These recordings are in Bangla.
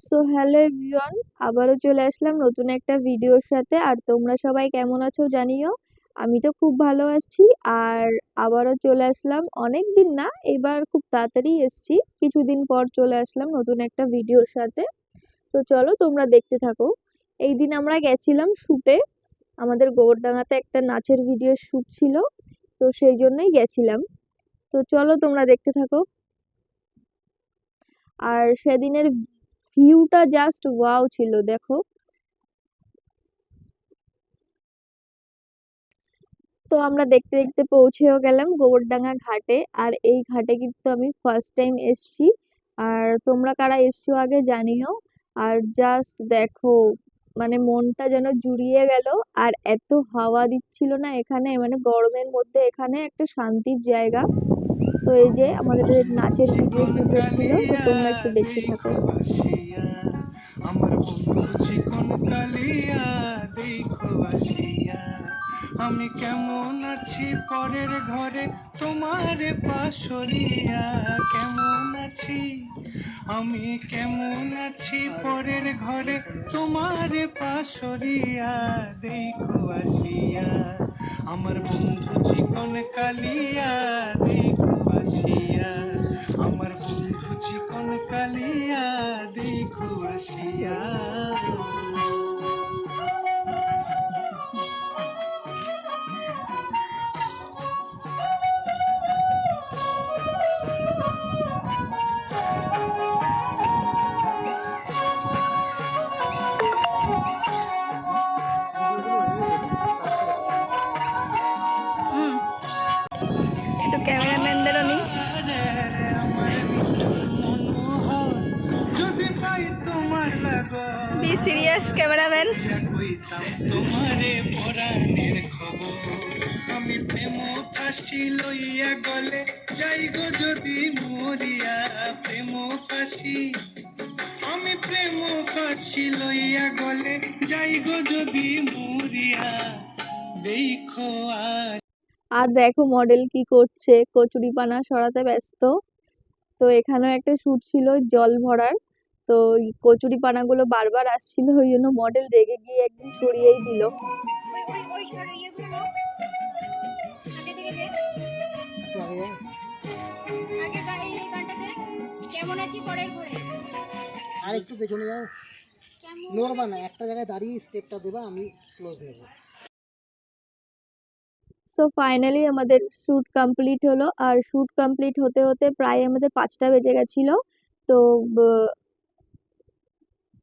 সো হ্যালো এভরিওয়ান, আবারও চলে আসলাম নতুন একটা ভিডিওর সাথে। আর তোমরা সবাই কেমন আছো জানিও। আমি তো খুব ভালো আছি। আর আবারও চলে আসলাম, অনেক দিন না, এবার খুব তাড়াতাড়ি এসছি, কিছুদিন পর চলে আসলাম নতুন একটা ভিডিওর সাথে। তো চলো তোমরা দেখতে থাকো। এই দিন আমরা গেছিলাম শুটে, আমাদের গোবরডাঙ্গাতে একটা নাচের ভিডিও শুট ছিল, তো সেই জন্যই গেছিলাম। তো চলো তোমরা দেখতে থাকো। আর সেদিনের ভিউটা জাস্ট ওয়াও ছিল, দেখো। তো আমরা দেখতে দেখতে পৌঁছেও গেলাম গোবরডাঙ্গা ঘাটে। আর এই ঘাটে কিন্তু আমি ফার্স্ট টাইম এসছি। আর তোমরা কারা এসছো আগে জানিও। আর জাস্ট দেখো, মানে মনটা যেন জুড়িয়ে গেল। আর এত হাওয়া দিচ্ছিল না এখানে, মানে গরমের মধ্যে এখানে একটা শান্তির জায়গা। তো এই যে আমাদের নাচের ভিডিও শুট হচ্ছিল, তো তোমরা একটু দেখতে থাকো। আমার বন্ধু চিকন কালিয়া দেখো আসিয়া, আমি কেমন আছি পরের ঘরে তোমার পাশরিয়া, কেমন আছি আমি কেমন আছি পরের ঘরে তোমার পাশরিয়া দেখো আসিয়া, আমার বন্ধু চিকন কালিয়া দেখো আসিয়া, আমার বন্ধু চিকন কালিয়া দেখো আসিয়া। একটু ক্যামেরাম্যানদেরও নি। যদি পাই তোমার লাগো বি সিরিয়াস ক্যামেরাম্যান। তোমারে পরাণের খবর, আমি প্রেম ফাঁসি লইয়া গলে যাই গো যদি মরিয়া, প্রেম ফাঁসি আমি প্রেম ফাঁসি লইয়া গলে যাই গো যদি মরিয়া, দেখো আজ। আর দেখো মডেল কি করছে, কচুরিপানা সরাতে ব্যস্ত। তো এখানেও একটা শুট ছিল জল ভরার। তো কচুরিপানাগুলো বারবার আসছিল, ওই জন্য মডেল রেগে গিয়ে একদিন সরিয়েই দিল। কেমন আছি পরের ঘরে আর একটু পেছনে যাও, নড়বা না, একটা জায়গায় দাঁড়িয়ে স্টেপটা দেবা, আমি ক্লোজ নেব। সো ফাইনালি আমাদের শুট কমপ্লিট হলো। আর শুট কমপ্লিট হতে হতে প্রায় আমাদের 5টা বেজে গেছিল। তো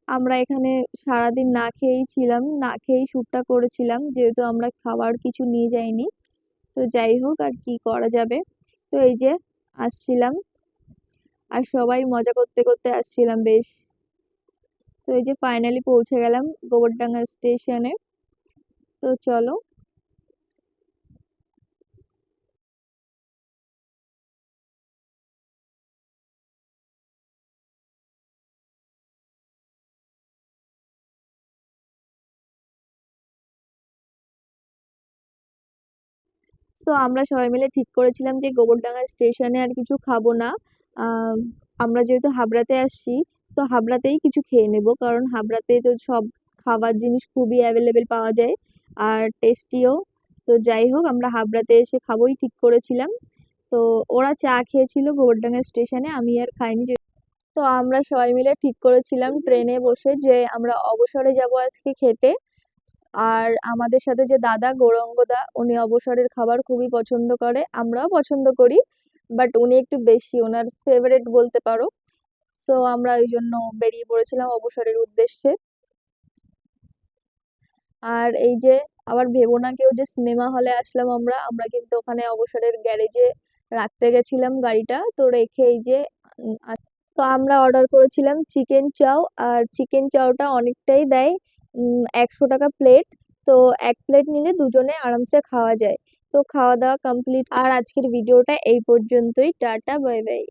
আমরা এখানে সারাদিন না খেয়েই ছিলাম, না খেয়েই শ্যুটটা করেছিলাম, যেহেতু আমরা খাবার কিছু নিয়ে যাইনি। তো যাই হোক, আর কি করা যাবে। তো এই যে আসছিলাম, আর সবাই মজা করতে করতে আসছিলাম বেশ। তো এই যে ফাইনালি পৌঁছে গেলাম গোবরডাঙ্গা স্টেশনে। তো চলো। তো আমরা সবাই মিলে ঠিক করেছিলাম যে গোবরডাঙ্গা স্টেশনে আর কিছু খাবো না। আহ, আমরা যেহেতু হাবড়াতে আসছি, তো হাবড়াতেই কিছু খেয়ে নেব, কারণ হাবড়াতে তো সব খাবার জিনিস খুবই অ্যাভেলেবেল পাওয়া যায়, আর টেস্টিও। তো যাই হোক, আমরা হাবড়াতে এসে খাবোই ঠিক করেছিলাম। তো ওরা চা খেয়েছিল গোবরডাঙ্গা স্টেশনে, আমি আর খাইনি। তো আমরা সবাই মিলে ঠিক করেছিলাম ট্রেনে বসে যে আমরা অবসরে যাব আজকে খেতে। আর আমাদের সাথে যে দাদা গৌরাঙ্গদা, উনি অবসরের খাবার খুবই পছন্দ করে, আমরাও পছন্দ করি, বাট উনি একটু বেশি, ওনার ফেভারিট বলতে পারো। সো আমরা ওই জন্য বেরিয়ে পড়েছিলাম অবসরের উদ্দেশ্যে। আর এই যে আবার ভেবো না কেউ যে সিনেমা হলে আসলাম আমরা, আমরা কিন্তু ওখানে অবসরের গ্যারেজে রাখতে গেছিলাম গাড়িটা, তো রেখে এই যে তো আমরা অর্ডার করেছিলাম চিকেন চাও। আর চিকেন চাওটা অনেকটাই দেয়, 100 টাকা প্লেট। তো এক প্লেট নিলে দুজনে আরামসে খাওয়া যায়। তো খাওয়া দাওয়া কমপ্লিট। আর আজকের ভিডিওটা এই পর্যন্তই। Tata, bye bye.